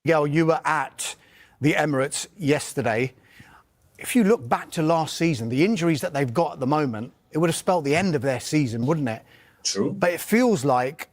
Miguel, you were at the Emirates yesterday. If you look back to last season, the injuries that they've got at the moment, it would have spelled the end of their season, wouldn't it? True. But it feels like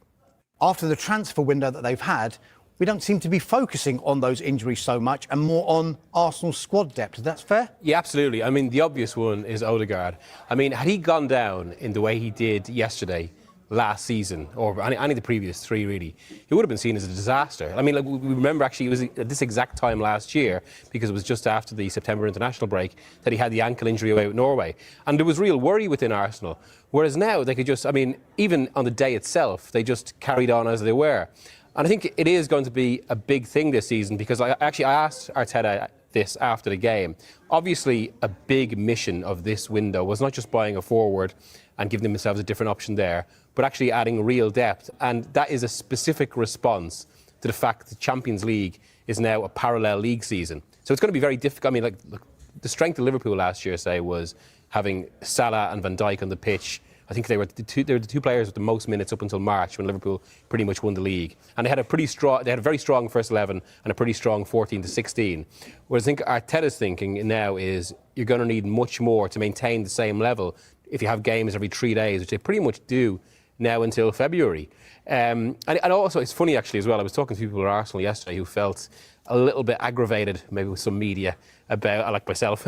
after the transfer window that they've had, we don't seem to be focusing on those injuries so much and more on Arsenal's squad depth. Is that fair? Yeah, absolutely. I mean, the obvious one is Odegaard. I mean, had he gone down in the way he did yesterday, last season, or any of the previous three, really, he would have been seen as a disaster. I mean, like, we remember actually it was at this exact time last year, because it was just after the September international break, that he had the ankle injury away with Norway. And there was real worry within Arsenal. Whereas now they could just, I mean, even on the day itself, they just carried on as they were. And I think it is going to be a big thing this season, because I asked Arteta this after the game. Obviously, a big mission of this window was not just buying a forward and giving themselves a different option there, but actually adding real depth. And that is a specific response to the fact that the Champions League is now a parallel league season. So it's going to be very difficult. I mean, like, look, the strength of Liverpool last year, say, was having Salah and Van Dijk on the pitch. I think they were the two players with the most minutes up until March, when Liverpool pretty much won the league. And they had a very strong first 11 and a pretty strong 14 to 16. Whereas I think Arteta's thinking now is you're going to need much more to maintain the same level if you have games every 3 days, which they pretty much do now until February. And also, it's funny actually as well, I was talking to people at Arsenal yesterday who felt a little bit aggravated, maybe with some media, about, like myself,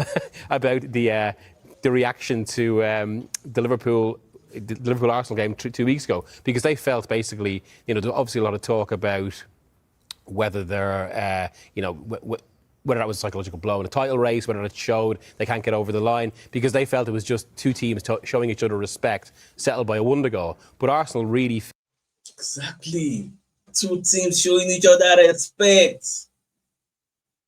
about the reaction to the Liverpool-Arsenal game 2 weeks ago, because they felt basically, you know, there's obviously a lot of talk about whether they're, whether that was a psychological blow in a title race, whether it showed they can't get over the line, because they felt it was just two teams showing each other respect, settled by a wonder goal. But Arsenal really... Exactly. Two teams showing each other respect.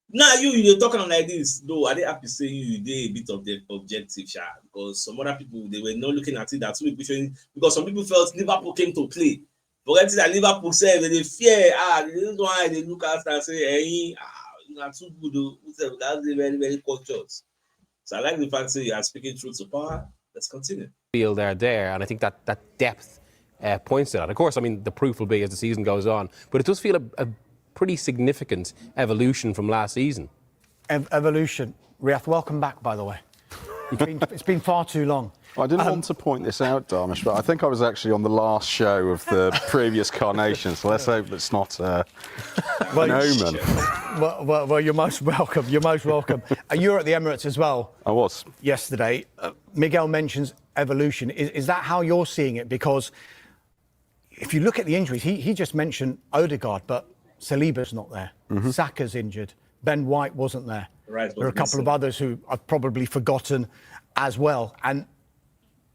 Now you're talking like this, though. I didn't have to say you did a bit of the objective, because some other people, they were not looking at it that way, because some people felt Liverpool came to play. Forgetting that Liverpool said they fear, this is why they look after and say, hey, you are too good, that's very, very cautious. So I like the fact that you are speaking truth to power. Let's continue. Feel they're there, and I think that depth points to that. Of course, I mean, the proof will be as the season goes on, but it does feel a pretty significant evolution from last season. Evolution. Riyadh, welcome back, by the way. It's been far too long. I didn't want to point this out, Darmish, but I think I was actually on the last show of the previous Carnation, so let's hope it's not an omen. Well, you're most welcome. You're most welcome. And you were at the Emirates as well. I was. Yesterday. Miguel mentions evolution. Is that how you're seeing it? Because if you look at the injuries, he just mentioned Odegaard, but Saliba's not there. Mm-hmm. Saka's injured. Ben White wasn't there. Right, there are a couple of others who I've probably forgotten as well. And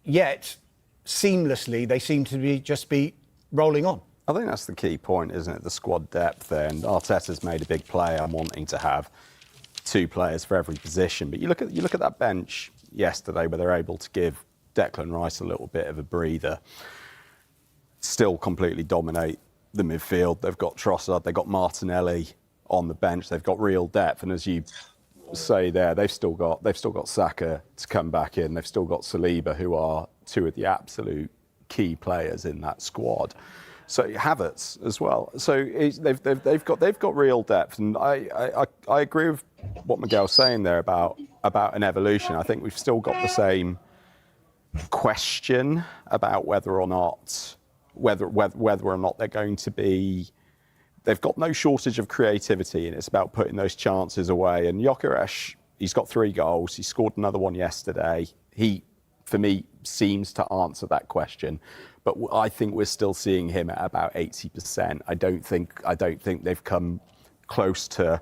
yet, seamlessly, they seem to be rolling on. I think that's the key point, isn't it? The squad depth there. And Arteta's made a big play. I'm wanting to have two players for every position. But you look at that bench yesterday, where they're able to give Declan Rice a little bit of a breather, still completely dominate the midfield. They've got Trossard, they've got Martinelli on the bench. They've got real depth, and as you say there, they've still got Saka to come back in. They've still got Saliba, who are two of the absolute key players in that squad. So Havertz as well. So they've got real depth, and I agree with what Miguel's saying there about an evolution. I think we've still got the same question about whether or not they're going to be. They've got no shortage of creativity, and it's about putting those chances away. And Gyökeres, he's got 3 goals. He scored another one yesterday. He, for me, seems to answer that question. But I think we're still seeing him at about 80%. I don't think they've come close to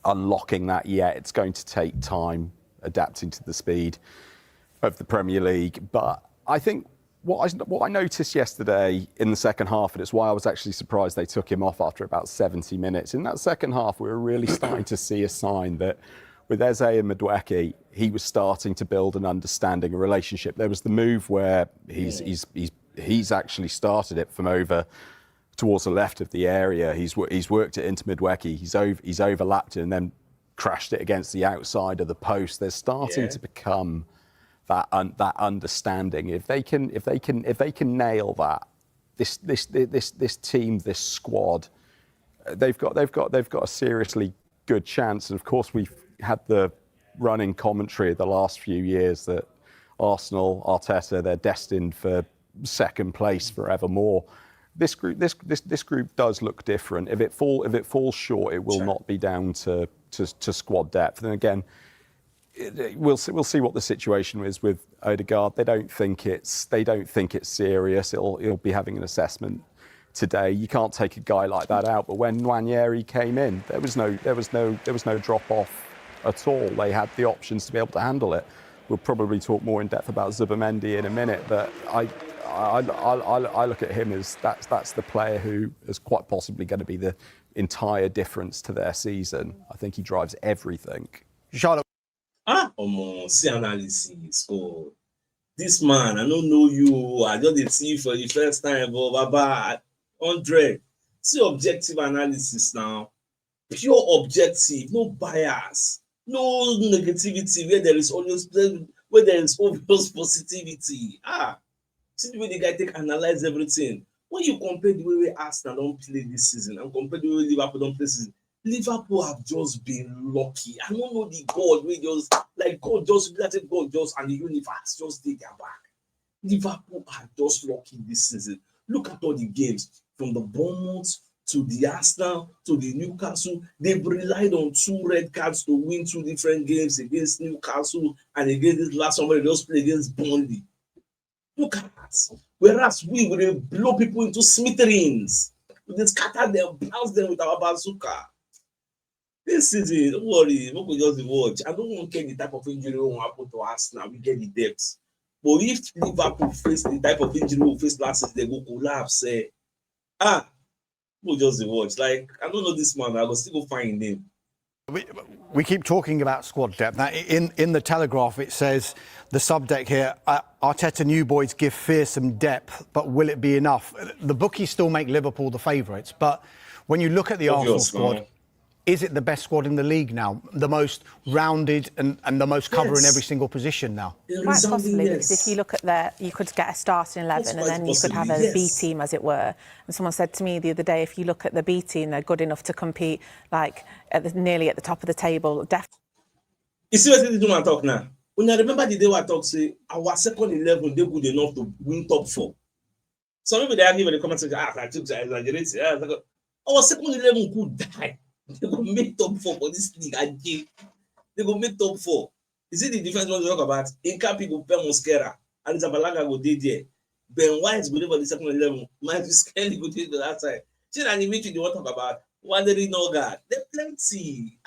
unlocking that yet. It's going to take time adapting to the speed of the Premier League. But I think what I noticed yesterday in the second half, and it's why I was actually surprised they took him off after about 70 minutes. In that second half, we were really starting to see a sign that with Eze and Madueke, he was starting to build an understanding, a relationship. There was the move where he's actually started it from over towards the left of the area. He's worked it into Madueke. He's overlapped it and then crashed it against the outside of the post. They're starting to become that understanding. If they can nail that, this team, this squad, they've got a seriously good chance. And of course, we've had the running commentary the last few years that Arsenal, Arteta, they're destined for second place forevermore. This group does look different. If it falls short, it will not be down to squad depth. And again, we'll see what the situation is with Odegaard. They don't think it's serious. He'll be having an assessment today. You can't take a guy like that out. But when Nwaneri came in, there was no drop off at all. They had the options to be able to handle it. We'll probably talk more in depth about Zubimendi in a minute, but I look at him as that's the player who is quite possibly going to be the entire difference to their season. I think he drives everything. Charlotte. See analysis. Oh, this man, I don't know you. I just see you for the first time, but Baba, 100. See objective analysis now. Pure objective, no bias, no negativity where there is obvious positivity. See the way the guy analyze everything. When you compare the way Arsenal don't play this season and compare the way Liverpool don't play this season, Liverpool have just been lucky. I don't know the God we just God just and the universe just take their back. Liverpool are just lucky this season. Look at all the games from the Bournemouth to the Arsenal to the Newcastle. They've relied on 2 red cards to win 2 different games against Newcastle and against this last one they just played against Burnley. Look at that. Whereas we will blow people into smithereens. We will scatter them, blast them with our bazooka. This season, don't worry, we could just watch. I don't want to get the type of injury we will happen to us now. We get the depth. But if Liverpool face the type of injury we faced last season, they will collapse. We'll just watch. Like, I don't know this man, I will still go find him. We keep talking about squad depth. Now, in the Telegraph, it says, the subdeck here, Arteta new boys give fearsome depth, but will it be enough? The bookies still make Liverpool the favourites, but when you look at the Arsenal squad, is it the best squad in the league now? The most rounded and the most cover in every single position now? Quite possibly, because if you look at you could get a starting 11 and then you could have a B team, as it were. And someone said to me the other day, if you look at the B team, they're good enough to compete like nearly at the top of the table. You see what they do when I talk now? When I remember the day when I talk, say, our second 11, they're good enough to win top 4. Some people, they argue in the comments, I took exaggerate. Our second 11 could die. They go make top 4 for this league again. They go make top 4. Is it the difference when we talk about? Inca people pay Mosquera, and Zabalaga go there. Ben White go there for the second 11. Matthew Skelly go there the last side. See that immediately they want to talk about Wandering Nogard. They're plenty.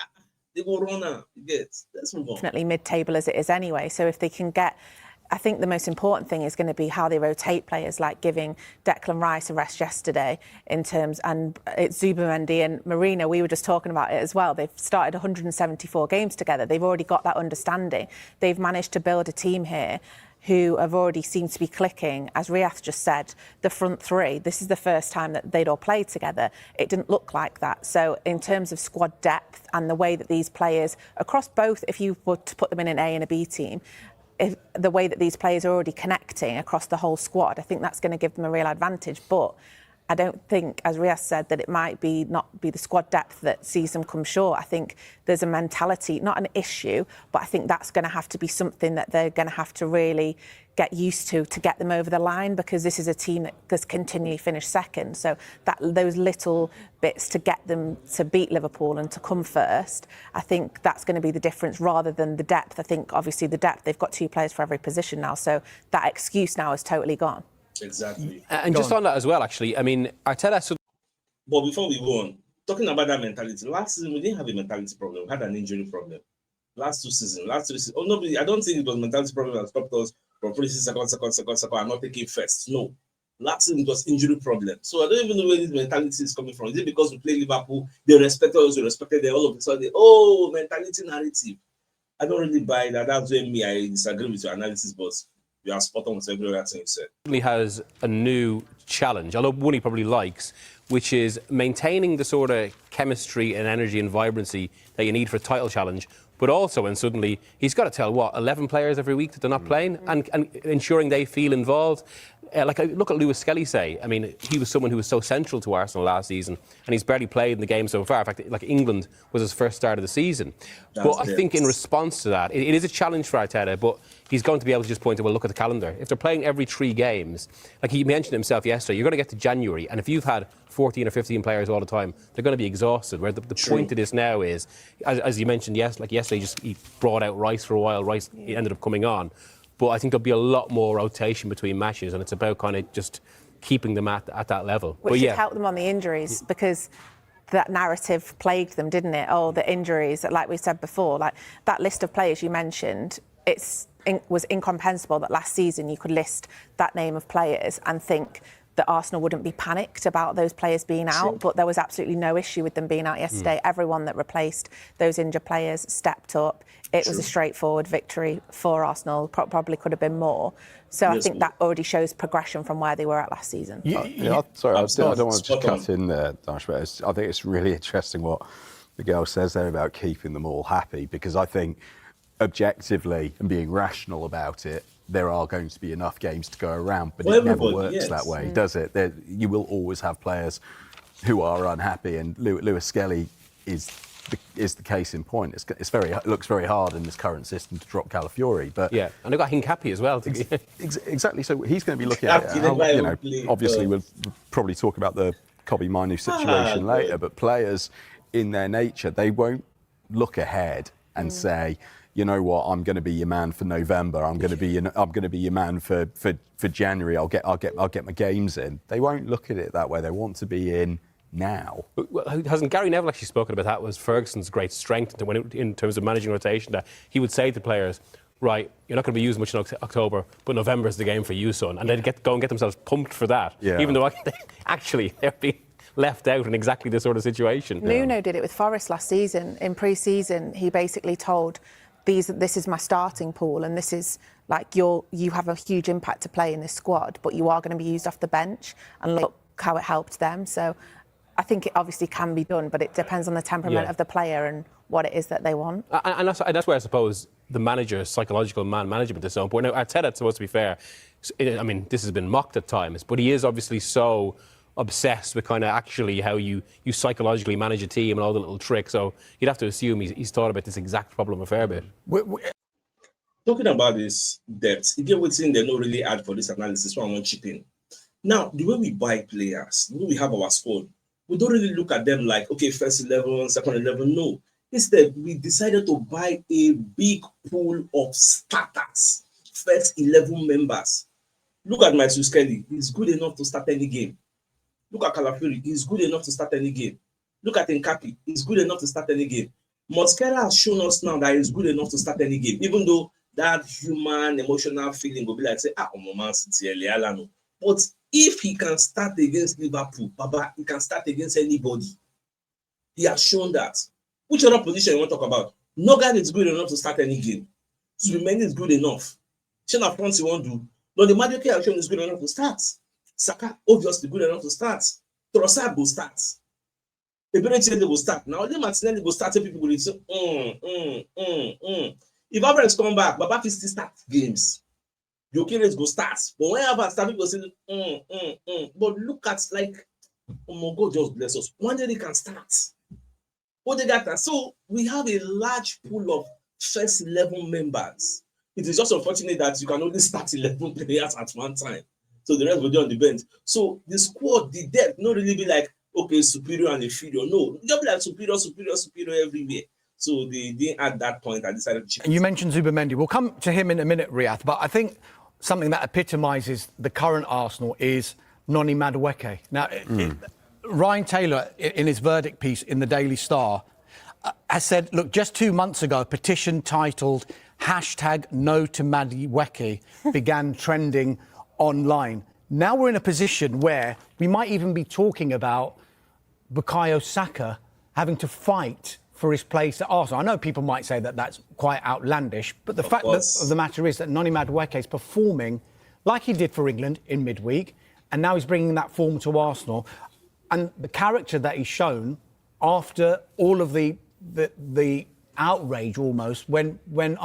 They go run out. Let's move on. Definitely mid-table as it is anyway. So if they can get, I think the most important thing is going to be how they rotate players, like giving Declan Rice a rest yesterday in terms, and it's Zubimendi and Marina, we were just talking about it as well. They've started 174 games together. They've already got that understanding. They've managed to build a team here who have already seemed to be clicking. As Riath just said, the front 3, this is the first time that they'd all played together. It didn't look like that. So in terms of squad depth and the way that these players, across both, if you were to put them in an A and a B team, the way that these players are already connecting across the whole squad, I think that's going to give them a real advantage. But I don't think, as Riaz said, that it might not be the squad depth that sees them come short. I think there's a mentality, not an issue, but I think that's going to have to be something that they're going to have to really get used to get them over the line, because this is a team that has continually finished second. So those little bits to get them to beat Liverpool and to come first, I think that's going to be the difference rather than the depth. I think obviously the depth, they've got 2 players for every position now, so that excuse now is totally gone. Exactly. And just on that as well, actually, I mean, Arteta... But before we go on, talking about that mentality, last season we didn't have a mentality problem. We had an injury problem. Last 3 seasons. Oh, no, I don't think it was a mentality problem that stopped us from finishing second, and not taking first. No. Last season it was injury problem. So I don't even know where this mentality is coming from. Is it because we play Liverpool, they respected us, we respected them, all of a sudden, mentality narrative. I don't really buy that. That's where I disagree with your analysis, but you are spot on with every other thing you said. He has a new challenge, although one he probably likes, which is maintaining the sort of chemistry and energy and vibrancy that you need for a title challenge, but also, and suddenly, he's got to tell, 11 players every week that they're not playing and ensuring they feel involved. Look at Lewis Skelly say. I mean, he was someone who was so central to Arsenal last season, and he's barely played in the game so far. In fact, like England was his first start of the season. But I think in response to that, it is a challenge for Arteta, but he's going to be able to just point to, well, look at the calendar. If they're playing every 3 games, like he mentioned himself yesterday, you're going to get to January, and if you've had 14 or 15 players all the time, they're going to be exhausted. Where the point of this now is, as you mentioned, yesterday, he brought out Rice for a while. Rice ended up coming on. But I think there'll be a lot more rotation between matches, and it's about kind of just keeping them at that level. Which should help them on the injuries, because that narrative plagued them, didn't it? Oh, the injuries, like we said before, like that list of players you mentioned, was incomprehensible that last season you could list that name of players and think that Arsenal wouldn't be panicked about those players being out, but there was absolutely no issue with them being out yesterday. Everyone that replaced those injured players stepped up. It was a straightforward victory for Arsenal. Probably could have been more. So I think that already shows progression from where they were at last season. Sorry, I don't want to just cut in there, Dash, but I think it's really interesting what Miguel says there about keeping them all happy, because I think objectively and being rational about it, there are going to be enough games to go around, but it never works that way, does it? You will always have players who are unhappy, and Lewis Skelly is the case in point. It looks very hard in this current system to drop Calafiori, but and they've got Hincapié as well. Exactly. So he's going to be looking at how, obviously we'll probably talk about the Kobbie Mainoo situation later, but players in their nature, they won't look ahead and say, you know what, I'm going to be your man for November. I'm going to be your man for January. I'll get my games in. They won't look at it that way. They want to be in now. Well, hasn't Gary Neville actually spoken about that? Was Ferguson's great strength in terms of managing rotation, that he would say to players, right, you're not going to be used much in October, but November is the game for you, son. And they'd go and get themselves pumped for that, even though actually they're being left out in exactly this sort of situation. Nuno did it with Forest last season. In pre-season, he basically told, this is my starting pool, and this is like you have a huge impact to play in this squad, but you are going to be used off the bench, and look how it helped them. So I think it obviously can be done, but it depends on the temperament of the player and what it is that they want. And that's where I suppose the manager's psychological man management is so important. Now, Arteta, supposed to be fair, I mean, this has been mocked at times, but he is obviously so obsessed with kind of actually how you psychologically manage a team and all the little tricks. So you'd have to assume he's thought about this exact problem a fair bit. Talking about this depth, you get what's in there, not really add for this analysis, so I want chip in. Now, the way we buy players, the way we have our squad, we don't really look at them like, okay, first 11, second 11. No. Instead, we decided to buy a big pool of starters, first 11 members. Look at Matthew Skelly. He's good enough to start any game. Look at Calafiori. He's good enough to start any game. Look at Hincapié. He's good enough to start any game. Mosquera has shown us now that he's good enough to start any game, even though that human, emotional feeling will be like, say, Man City, but if he can start against Liverpool, Baba, he can start against anybody. He has shown that. Which other position you want to talk about? Nogan is good enough to start any game. Zubimendi is good enough. Shana Ponce won't do. But the Madueke has shown is good enough to start. Saka, obviously good enough to start. Trossard will start. Eberechi will start. Now, only Martinelli will start. People will say, If Abrams come back, Baba will still start games. Gyökeres go start. But whenever start, people say, But look at, like, oh my God, just bless us. One day they can start. So we have a large pool of first 11 members. It is just unfortunate that you can only start 11 players at one time. So the rest will be on the bench. So the squad, the depth, not really be like, okay, superior and inferior. No, they'll be like superior everywhere. So they didn't at that point. I decided to. And you mentioned Zubimendi. We'll come to him in a minute, Riyadh. But I think something that epitomises the current Arsenal is Noni Madueke. Now, Ryan Taylor, in his verdict piece in the Daily Star, has said, look, just 2 months ago, a petition titled #NoToMadueke began trending online. Now we're in a position where we might even be talking about Bukayo Saka having to fight for his place at Arsenal. I know people might say that that's quite outlandish, but the fact of the matter is that Noni Madueke is performing like he did for England in midweek, and now he's bringing that form to Arsenal. And the character that he's shown after all of the outrage almost when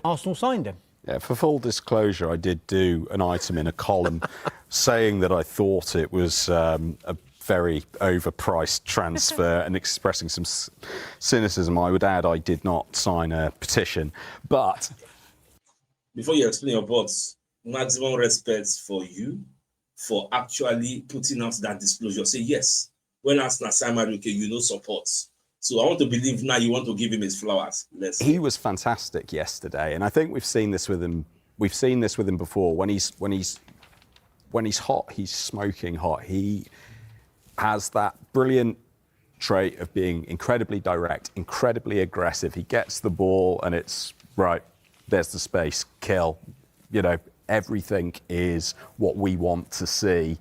Arsenal signed him. Yeah, for full disclosure, I did do an item in a column saying that I thought it was a very overpriced transfer and expressing some cynicism. I would add I did not sign a petition, but... Before you explain your bots, maximum respect for you for actually putting out that disclosure. Say, yes, when asked Simon, okay, you know support. So I want to believe now you want to give him his flowers. He was fantastic yesterday, and I think we've seen this with him. We've seen this with him before. When he's hot, he's smoking hot. He has that brilliant trait of being incredibly direct, incredibly aggressive. He gets the ball, and it's right. There's the space. Kill. You know, everything is what we want to see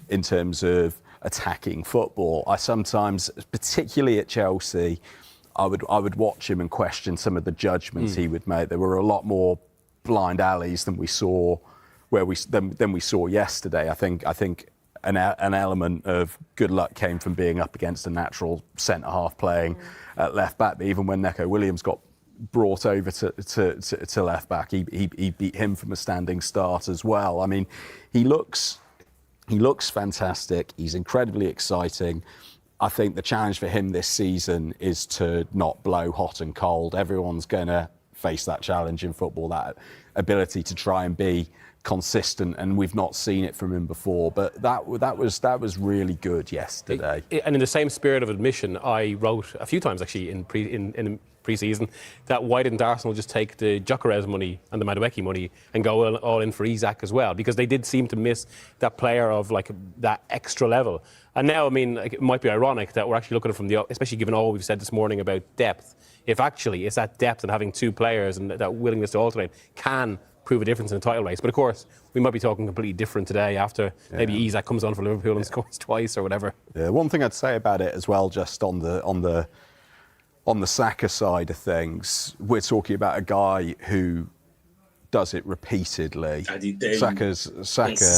in terms of attacking football. I sometimes, particularly at Chelsea, I would watch him and question some of the judgments he would make. There were a lot more blind alleys than we saw than we saw yesterday. I think an element of good luck came from being up against a natural centre half playing at left back. But even when Neco Williams got brought over to left back, he beat him from a standing start as well. I mean, he looks fantastic. He's incredibly exciting. I think the challenge for him this season is to not blow hot and cold. Everyone's going to face that challenge in football, that ability to try and be consistent, and we've not seen it from him before. But that was really good yesterday. And in the same spirit of admission, I wrote a few times actually in pre-season that why didn't Arsenal just take the Gyökeres money and the Madueke money and go all in for Isak as well, because they did seem to miss that player of like that extra level. And now, I mean, it might be ironic that we're actually looking at it from the, especially given all we've said this morning about depth, if actually it's that depth and having two players and that willingness to alternate can prove a difference in the title race. But of course, we might be talking completely different today after maybe Isak comes on for Liverpool and scores twice or whatever. Yeah, one thing I'd say about it as well, just on the Saka side of things, we're talking about a guy who does it repeatedly. Saka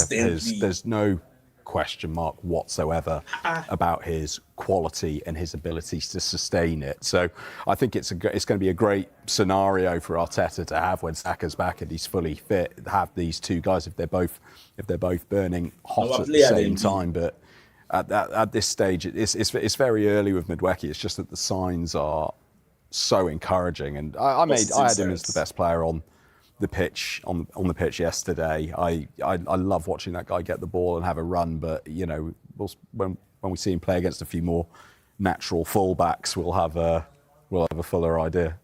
there's no question mark whatsoever about his quality and his ability to sustain it. So I think it's going to be a great scenario for Arteta to have when Saka's back and he's fully fit. Have these two guys if they're both burning hot at the same time. But at this stage, it's very early with Madueke. It's just that the signs are so encouraging, and I had him as the best player on the pitch yesterday. I love watching that guy get the ball and have a run, but you know, when we see him play against a few more natural fullbacks, we'll have a fuller idea.